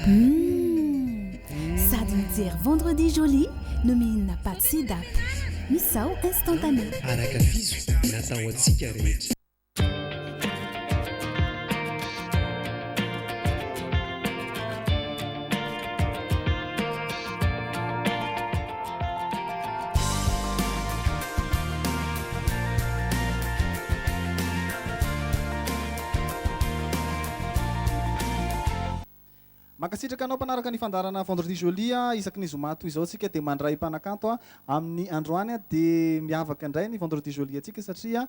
Sady mijery vendredi joli no mihinana paty sy date misao instantané araka fizo natao atsika rehetra. Makasitraka anao mpanaraka ny fandarana vendredi joli isaky ny zoma toy izao tsika dia mandray mpanakanto amin'ny androany dia miavaka indray ny vendredi joli atsika satria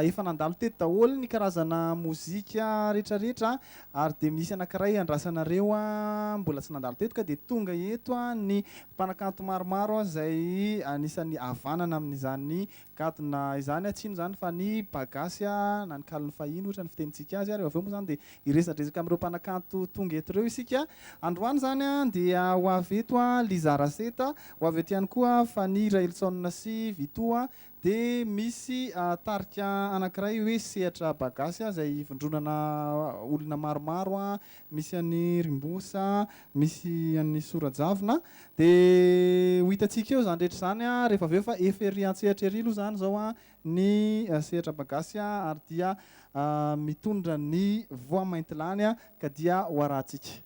efa nandalo teto daholo ny karazana mozika rehetrarehetra ary dia misy anankiray andrasanareo mbola tsy nandalo teto ka dia tonga eto ny mpanakanto maromaro izay anisan'ny havanana amin'izany gadona izany tsino zany fa ny bagasy na ny kaliny fahiny ohatra ny fitenitsika azy ary aveo moa zany dia iresadresaka amin'ireo mpanakanto tonga eto ireo isika androany zany dia ho avy eto Lizaraseta ho avy eto ihany koa Fanny Raelson sy Vitoa dia misy tarika anankiray hoe sehatra bagasy izay vondronana olona maromaro misy an'ny Rimbosa misy an'ny Sorajavina dia ho hitantsika eo zany rehetra zany rehefa aveo fa efery an-tsehatra ery aloha zany zao ny sehatra bagasy ary dia mitondra ny voa maintilany ka dia ho arahantsika.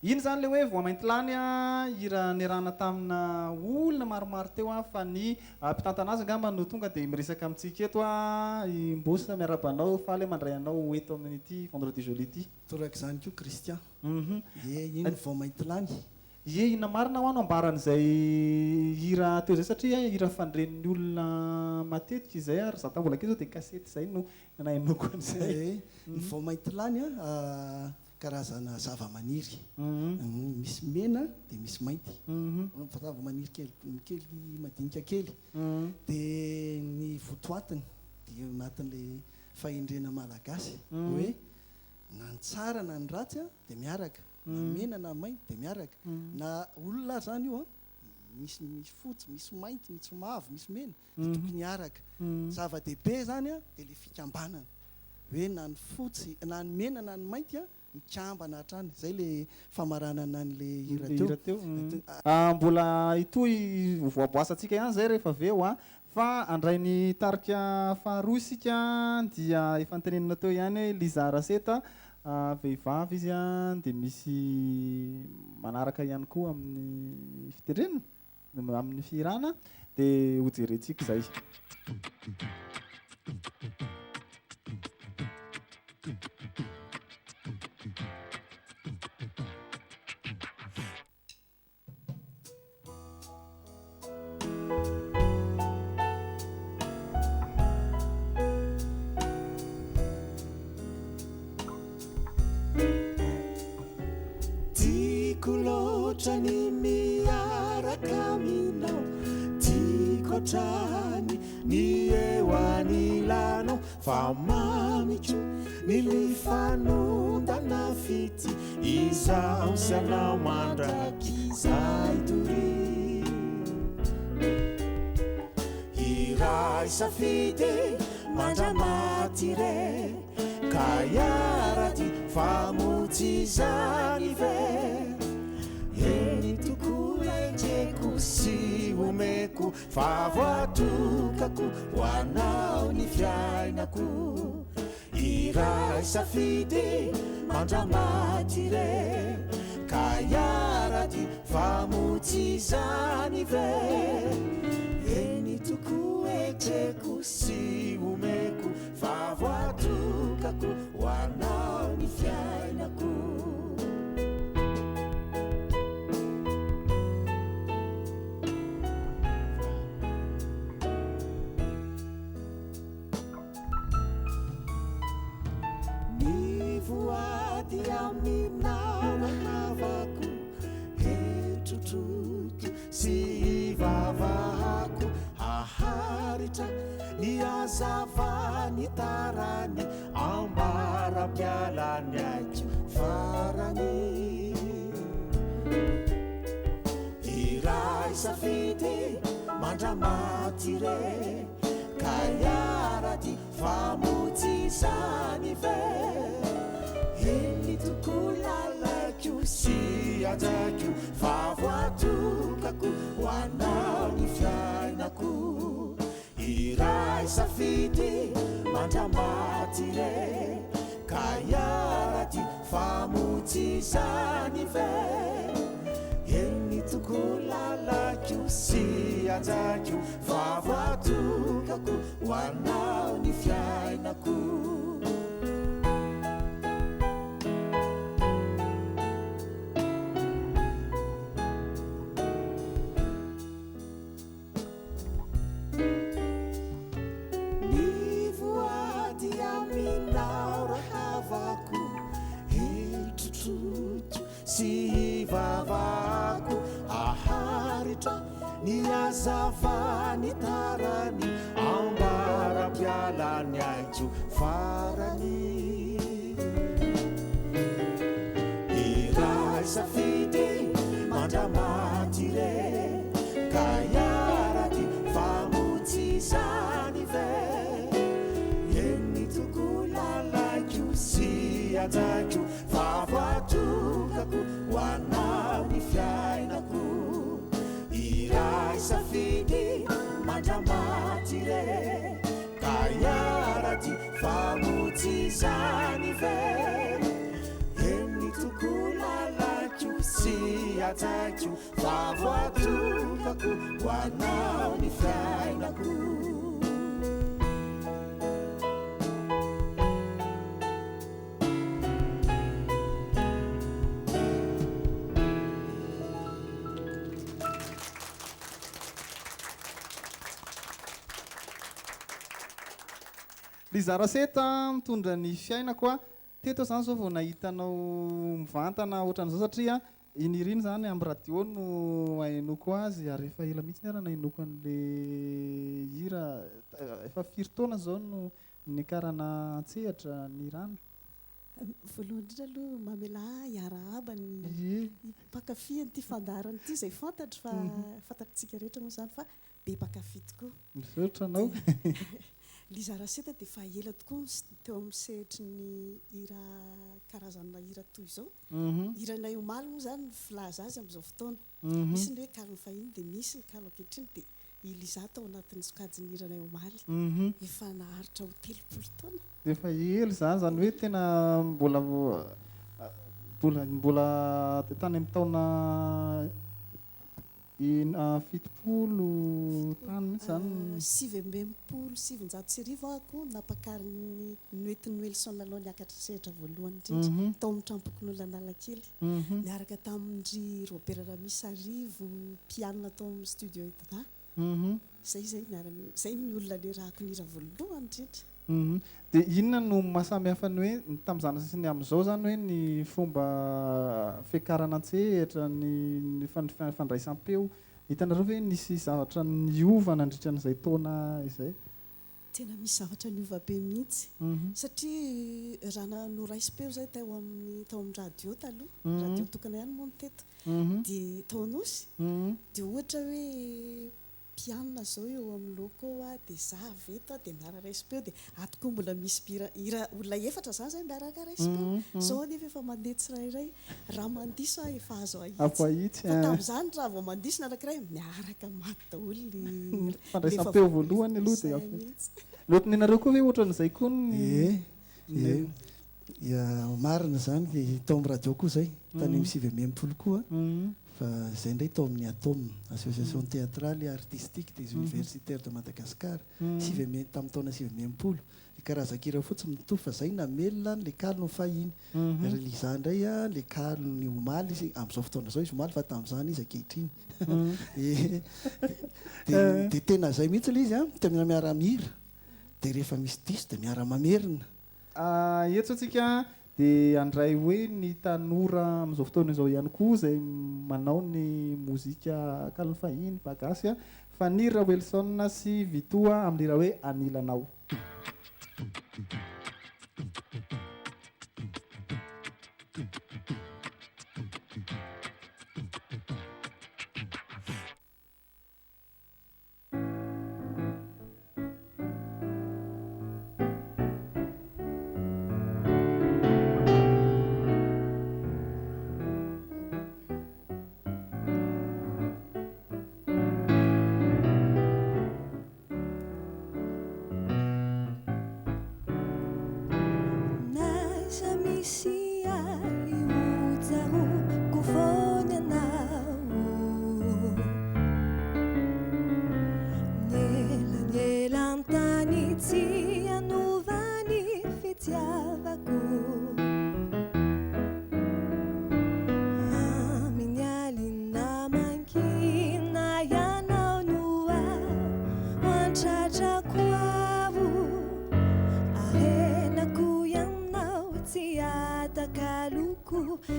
Iny zany le hoe voa maintilany hira nirana tamina olona maromaro teo fa ny mpitantana azy angamba no tonga dia miresaka amintsika eto i Mbosa miarabanao faly mandray anao eto amin'ity vendredi joli ity. Toraka izany koa Christian. Ino voa maintilany? Inona marina ho anambaran'izay hira teo zay satria hira fandrenin'ny olona matetika izay ary za tambola kely zao dia kasety izay no nainoko an'izay. Ny voa maintilany karazana zava-maniry misy mena dia misy mainty fa zava-maniry kely madinika kely dia ny votoatiny dia anatin'la fahendrena malagasy hoe na ny tsara na ny ratsy dia miaraka na mena na mainty dia miaraka na olona zany io misy fotsy misy mainty misy mavo misy mena dia tokony miaraka zava-dehibe zany dia le fikambanana hoe na ny fotsy na ny mena na ny mainty mikambana hatrany zay le famaranana an'le hira teo mbola itoy voaboasantsika ihany zay rehefa aveo fa andray ny tarika faharoa isika dia efa nitenenina teo ihany hoe Lizara Seta vehivavy izy dia misy manaraka ihany koa amin'ny fitendrenana amin'ny fihirana dia hojerentsika zay. Lotrany miaraka minao tikotrany ny eo anilanao fa mamitro ny lifanondana fity izao sy anao mandraky zay tory iray safidy mandramaty re ka iaraty famotsy zany ve eny toko enjeko sy omeko fa voatokako ho anao ny fiainako iray safidy mandramaty re ka iaraty famotsy zany ve eny toko enjeko sy omeko fa voatokako ho anao ny fiainako voady aminao nahavako hetrotroto sy vavahako aharitra ny azava ny tarany ambara-pialany aiko farany iray safidy mandramaty re ka iaraty famotsy zany ve eny toko lalako sy ajako fa voatokako ho anao ny fiainako iray safidy mandramaty re ka iaraty famotsy zany ve eny toko lalako sy ajako fa voatokako ho anao ny fiainako sy vavako aharitra ny azava ny tarany ambara-pialany aiko farany iray safidy mandramaty re ka iaraty famotsy zany ve eny toko lalako sy ajako fa voatokako ho anao ny fiainako iray safidy mandramaty re ka iaraty famotsy zany ve eny toko lalako sy ajako fa voatokako ho anao ny fiainako Lizara Seta mitondra ny fiainako teto zany zao vao nahitanao mivantana ohatran'izao satria iniriny zany amin'ny radio no ainoko azy ary efa ela mihitsy ny ara nainoko an'le hira efa 5 taona zao no nikarana tsehatra ny rano. Voalohany indrindra aloha mamela iarahaba ny mpakafy an'ity fandarana ity izay fantatro fa fantatritsika rehetra moa zany fa be mpakafy tokoa. Misaotra anao. Liza Raseta dia fa ela tokoa teo amin'ny sehitry ny hira karazana hira toy izao. Hiranay omaly moa zany filaza azy amin'izao fotoana. Misy ny hoe kaliny fahiny dia misy ny kalo ankehitriny dia Liza tao anatin'ny sokajiny hiranay omaly. Efa naharitra ho 30 taona. Efa ela zany hoe tena mbola tany amin'ny taona 70 tany mihitsy zany. 770 ako napakariny noetin'ny Nelson aloha niakatra sehatra voalohany indrindra tao amin'ny trampokon'olona Analakely. Niaraka tamin'ny Robert Ramisa Arivo piano tao amin'ny studio Edna. Zay ny olona le rahako nira voalohany indrindra. Dia inona no mahasamihafa ny hoe tamin'izany sy ny amin'izao zany hoe ny fomba fiakarana an-tsehatra ny fandraisam-peo hitanareo hoe nisy zavatra niova nandritra n'izay taona izay? Tena misy zavatra niova be mihitsy satria raha noraisam-peo zay tao amin'ny radio taloha, radio tokana ihany moa teto dia tao anosy dia ohatra hoe piano zao eo amin'ny loko dia za veto dia miara raisam-peo dia atoko mbola misy hira olona efatra zany zay miaraka raisam-peo. Zao nefa efa mandeha tsirairay raha mandiso efa azo ahitsy. Fa tamin'izany raha vao mandiso ny anankiray miaraka maty daholo ny fandraisam-peo voalohany aloha dia loatiny anareo koa hoe ohatran'izay koa marina zany dia tao amin'ny radio koa zay tany amin'ny 7 koa fa zay ndray tao amin'ny Atome association théâtrale et artistique des universitaires de Madagascar tamin'ny taona 7 le karazan-kira fotsiny mitovy fa zay namelona le kaliny fahiny ary Liza ndray le kaliny omaly izy amin'izao fotoana zao izy omaly fa tamin'izany izy ankehitriny dia tena zay mihitsy le izy tena miara-mihira dia rehefa misy diso dia miara-mamerina. Eto antsika dia andray hoe ny tanora amin'izao fotoana izao ihany koa izay manao ny mozika kaliny fahiny bagasy fa Nira Wilson sy Vitoa amin'ny raha hoe anilanao.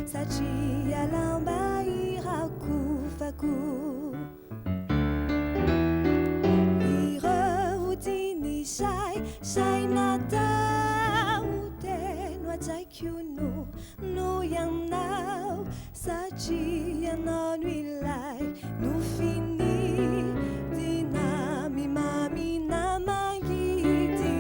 Satria lamba iraku faku irehutini sai nata utenwa taikuno no yang now satria nanwilai no fini dinami mami namangiti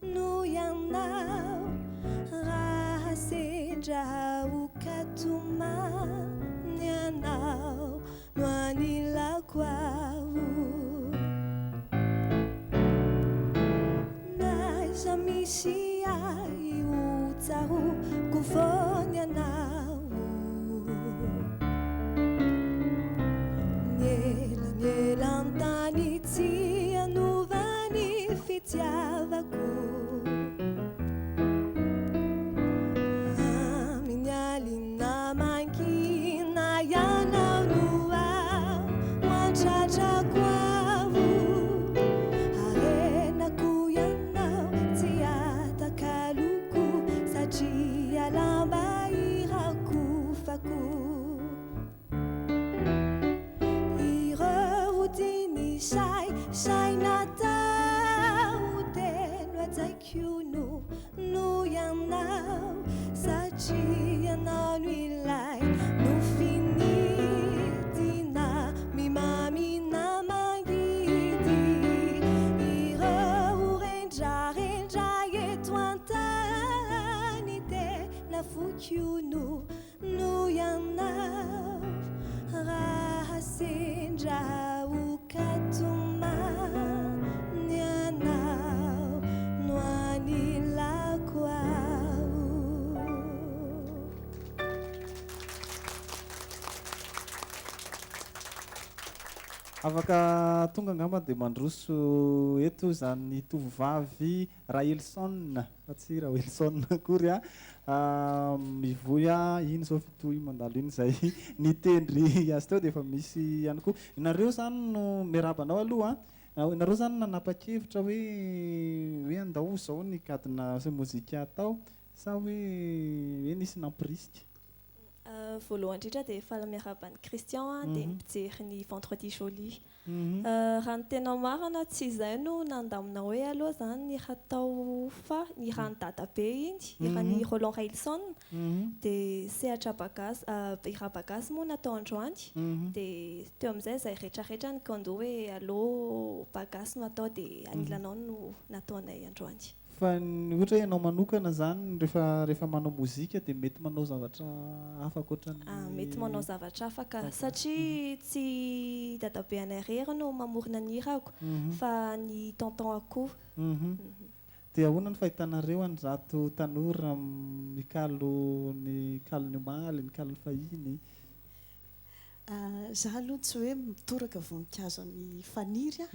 no yang now rahasenja ukatuma nyanao manila kwau naisa misia iutahu kufonya nao nyela ntani tia nuvani fitiavaku minyalina mankina yanao nua wanchachaku no no ianao raha sendra ho katomany anao no anilako ao. Afaka tonga angamba dia mandroso eto zany tovovavy Raelson fa tsy Raelson akory mivoy iny zao fitoy mandalo iny zay nitendry azy teo dia efa misy ihany koa inareo zany no miarabanao aloha inareo zany nanapa-kevitra hoe andao zao nikadina se mozika atao sa hoe nisy nampirisika? Voalohany indrindra dia efa miaraban'ny Christian dia mijery ny Vendredi Joli. Raha ny tena marina tsy izay no nandamina hoe aloha zany ny raha tao fa ny raha ny dadabe iny i raha ny Roland Raelson dia sehatra bagazy raha bagazy moa natao androany dia teo amin'izay zay rehetrarehetra ny kando hoe allo bagazy no atao dia anilanao no nataonay androany. Fa ohatra hoe ianao manokana zany rehefa manao mozika dia mety manao zavatra hafa ankoatran'ny mety manao zavatra hafa ka satria tsy dadabe anay rery no mamorona ny hirako fa ny tonton akoho. Dia ahoana ny fahitanareo an'izato tanora mikalo ny omaly, mikalo ny fahiny? Zaho aloha tsy hoe mitoraka voninkazo ny faniry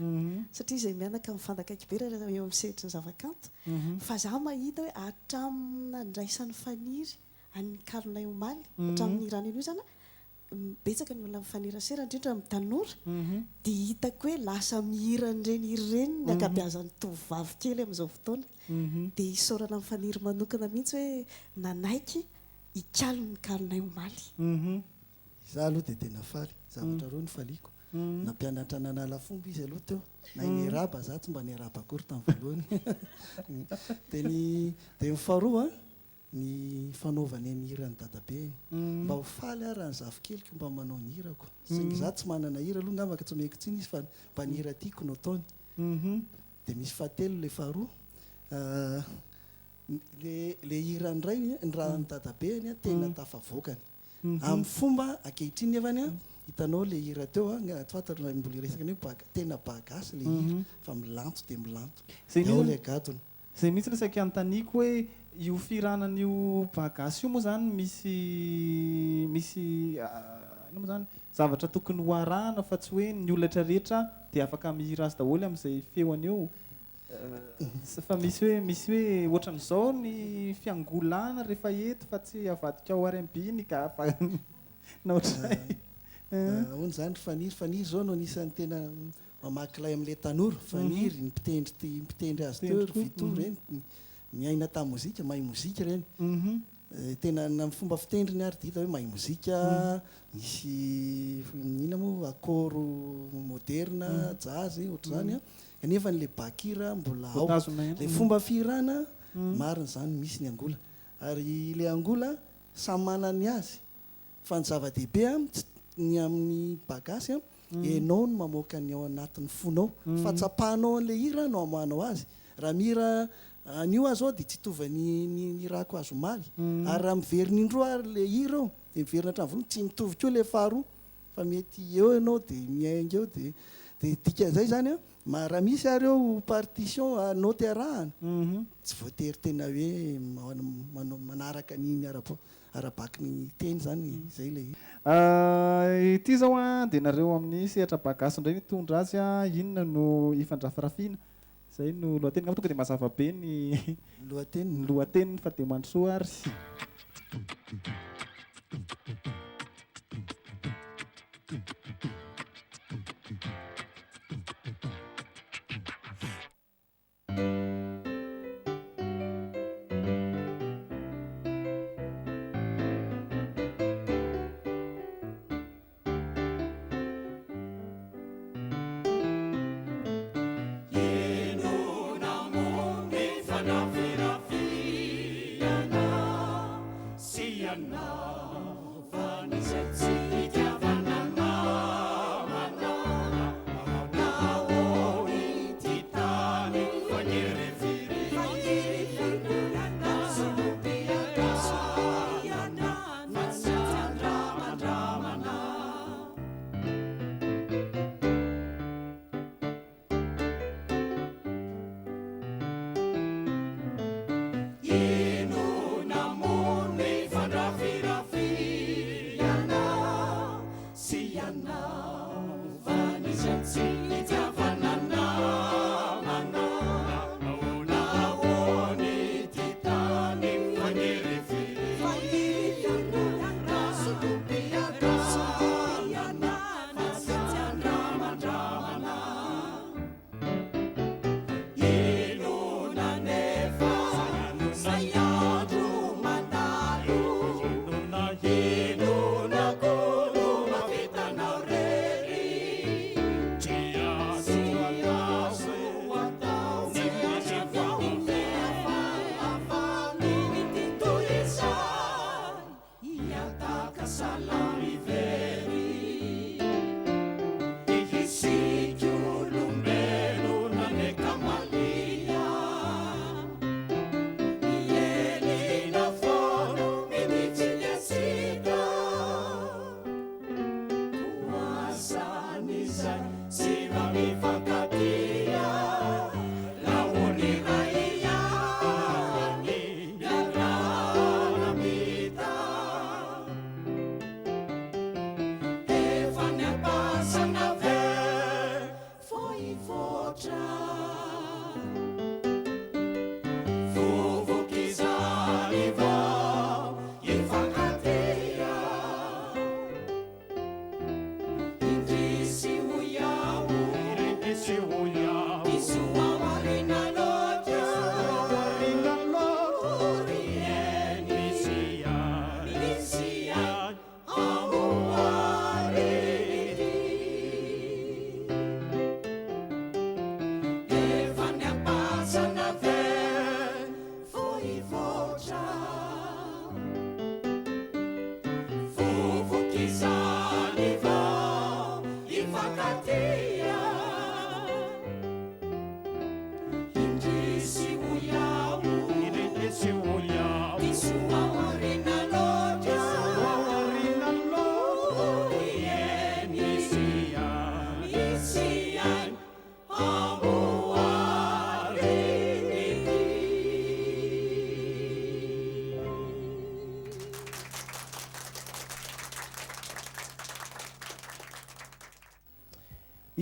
satria izay mianaka mifandakaiky be raha eo amin'ny sehatry ny zavakanto fa zaho mahita hoe hatramina ndraisan'ny faniry any kalonay omaly hatramin'ny rano io zany betsaka ny olona mifanirasera indrindra amin'ny tanora dia hitako hoe lasa mihiran'ireny ireny ny ankabeazan'ny tovovavy kely amin'izao fotoana dia isaorana amin'ny faniry manokana mihitsy hoe nanaiky ikalo ny kalonay omaly. Za aloha dia tena faly zavatra roa ny faliako nampianatra nanala fomba izy aloha teo na niaraba za tsy mba niaraba akory tamin'ny voalohany dia ny faharoa ny fanaovany ny hira ny dadabe mba ho faly raha ny zafikelyko mba manao ny hirako saingy za tsy manana hira aloha ngambaka tsy meko tsiny izy fa mba ny hira tiako no ataony. Dia misy fahatelo le faharoa le hira ndray ny raha ny dadabe tena tafavoakany amin'ny fomba ankehitriny nefany hitanao le hira teo fantatra mbola resaka ny tena bagasy le hira fa milanto dia milanto ao le gadona. Zay mihitsy resaky antaniako hoe io firanan'io bagasy io moa zany misy moa zany zavatra tokony ho arahana fa tsy hoe ny olatra rehetra dia afaka mihira azy daholo amin'izay feoany eo fa misy hoe ohatran'izao ny fiangolana rehefa eto fa tsy avadika ao R&B ny gafa na ohatray hono zany faniry zao no anisan'ny tena mamakilay amin'ilay tanora faniry ny mpitendry azy teo vito reny miaina tamin'ny mozika mahay mozika reny tena na fomba fitendry ny ary dia hita hoe mahay mozika misy ina moa akoro moderna jazy ohatra zany kanefa n'le bakira mbola ao le fomba fihirana marina zany misy ny angola ary le angola samy manany azy fa ny zava-dehibe ny amin'ny bagasy ianao no mamoaka ny ao anatin'ny fonao fa tsapahanao an'le hira no amohanao azy raha mihira anio azy ao dia tsy hitovy ny rako azo omaly ary raha miveriny indroa ary le hira ao dia miverina hatramin'ny voalohany tsy mitovy koa le faharoa fa mety eo ianao dia miainga eo dia dika zay zany raha misy ary eo partition note arahana tsy voatery tena hoe manaraka niny arabaky ny teny zany zay le ity zao dia nareo amin'ny sehatra bagasy indray nitondra azy inona no ifandrafirafina zay no lohateny ngamba tonga dia mazava be ny lohateny fa dia mandrosoa ary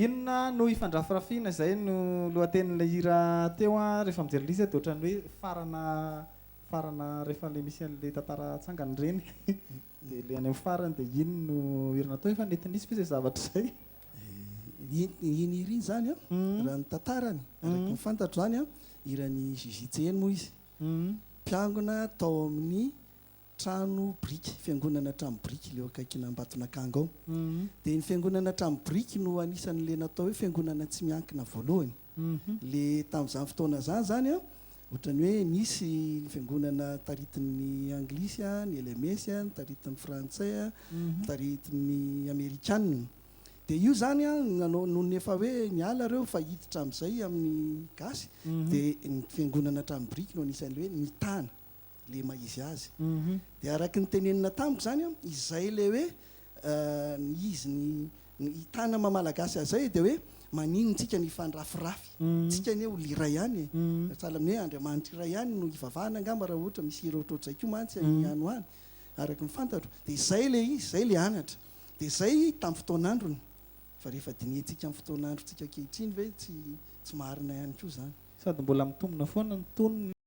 Inona no ifandrafirafina zay no lohatenin'ilay hira teo a rehefa mijery lisa dia ohatrany hoe farana rehefa le misy an'le tantara tsangany reny dia le any amin'ny farany dia ino no hira natao efa netinisy fa izay zavatra izay iny hira iny zany a raha ny tantarany araky mifantatro zany a hiran'ny zizitseny moa izy mpiangona tao amin'ny trano briky fiangonana trano briky leo akaikina Ambatonakanga ao dia ny fiangonana trano briky no anisan'le natao hoe fiangonana tsy miankina voalohany le tamin'izany fotoana zany a ohatrany hoe nisy fiangonana taritin'ny anglisy a ny LMS a ny taritin'ny frantsay a taritin'ny amerikanina dia io zany a nohony efa hoe niala reo fa hiditra amin'izay amin'ny gasy dia ny fiangonana trano briky no anisan'le hoe nitana le maizy azy dia araky ny tenenina tamiko zany a izay le hoe izy ny tana mamalagasy azay dia hoe maninontsika ny fandrafirafy tsika ny ho lira ihany salaminy hoe Andriamanitra iray ihany no ivavahana angamba raha ohatra misy hira ohatrohatr'izay koa mantsy any hoany araky ny fantatro dia izay le izy izay le anatra dia izay tamin'ny fotoan'androny fa rehefa diniantsika amin'ny fotoan'andro tsika ankehitriny ve tsy marina ihany koa zany sady mbola mitombona foana ny tonony